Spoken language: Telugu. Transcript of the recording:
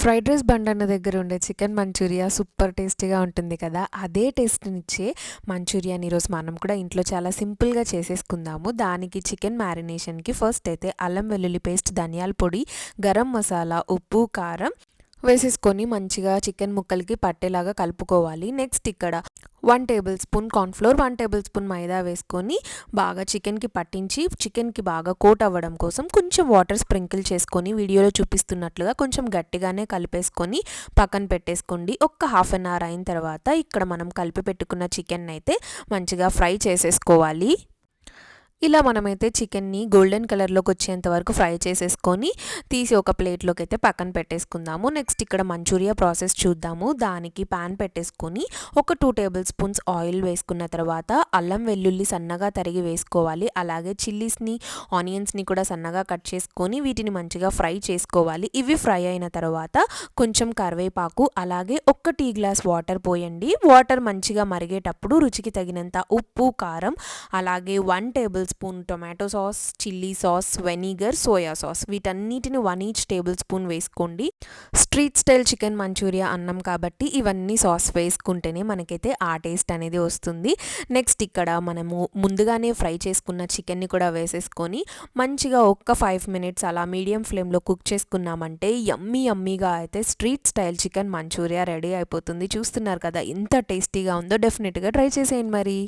ఫ్రైడ్ రైస్ బండన్న దగ్గర ఉండే చికెన్ మంచూరియా సూపర్ టేస్టీగా ఉంటుంది కదా! అదే టేస్ట్‌నిచ్చే మంచూరియాని ఈరోజు మనం కూడా ఇంట్లో చాలా సింపుల్‌గా చేసేసుకుందాము. దానికి చికెన్ మ్యారినేషన్‌కి ఫస్ట్ అయితే అల్లం వెల్లుల్లి పేస్ట్, ధనియాల పొడి, గరం మసాలా, ఉప్పు, కారం వేసేసుకొని మంచిగా చికెన్ ముక్కలకి పట్టేలాగా కలుపుకోవాలి. నెక్స్ట్ ఇక్కడ 1 tablespoon cornflour, 1 tablespoon మైదా వేసుకొని బాగా చికెన్‌కి పట్టించి, చికెన్‌కి బాగా కోట్ అవ్వడం కోసం కొంచెం వాటర్ స్ప్రింకిల్ చేసుకొని వీడియోలో చూపిస్తున్నట్లుగా కొంచెం గట్టిగానే కలిపేసుకొని పక్కన పెట్టేసుకోండి. ఒక్క హాఫ్ అన్ అవర్ అయిన తర్వాత ఇక్కడ మనం కలిపి పెట్టుకున్న చికెన్నయితే మంచిగా ఫ్రై చేసేసుకోవాలి. ఇలా మనమైతే చికెన్ని గోల్డెన్ కలర్లోకి వచ్చేంత వరకు ఫ్రై చేసేసుకొని తీసి ఒక ప్లేట్లోకి అయితే పక్కన పెట్టేసుకుందాము. నెక్స్ట్ ఇక్కడ మంచూరియా ప్రాసెస్ చూద్దాము. దానికి ప్యాన్ పెట్టేసుకొని ఒక 2 టేబుల్ స్పూన్స్ ఆయిల్ వేసుకున్న తర్వాత అల్లం వెల్లుల్లి సన్నగా తరిగి వేసుకోవాలి. అలాగే చిల్లీస్ని, ఆనియన్స్ని కూడా సన్నగా కట్ చేసుకొని వీటిని మంచిగా ఫ్రై చేసుకోవాలి. ఇవి ఫ్రై అయిన తర్వాత కొంచెం కరివేపాకు, అలాగే ఒక్క టీ గ్లాస్ వాటర్ పోయండి. వాటర్ మంచిగా మరిగేటప్పుడు రుచికి తగినంత ఉప్పు, కారం, అలాగే 1 table spoon tomato sauce, chilli sauce, vinegar, soya sauce వీటన్నిటిని 1 ఈచ్ టేబుల్ స్పూన్ వేసుకోండి. స్ట్రీట్ స్టైల్ చికెన్ మంచూరియా అన్నాం కాబట్టి ఇవన్నీ సాస్ వేసుకుంటేనే మనకైతే ఆ టేస్ట్ అనేది వస్తుంది. నెక్స్ట్ ఇక్కడ మనము ముందుగానే ఫ్రై చేసుకున్న చికెన్ని కూడా వేసేసుకొని మంచిగా ఒక్క 5 మినిట్స్ అలా మీడియం ఫ్లేమ్లో కుక్ చేసుకున్నామంటే యమ్మీగా అయితే street style chicken Manchuria ready అయిపోతుంది. చూస్తున్నారు కదా ఎంత టేస్టీగా ఉందో, డెఫినెట్గా ట్రై చేసేయండి మరి.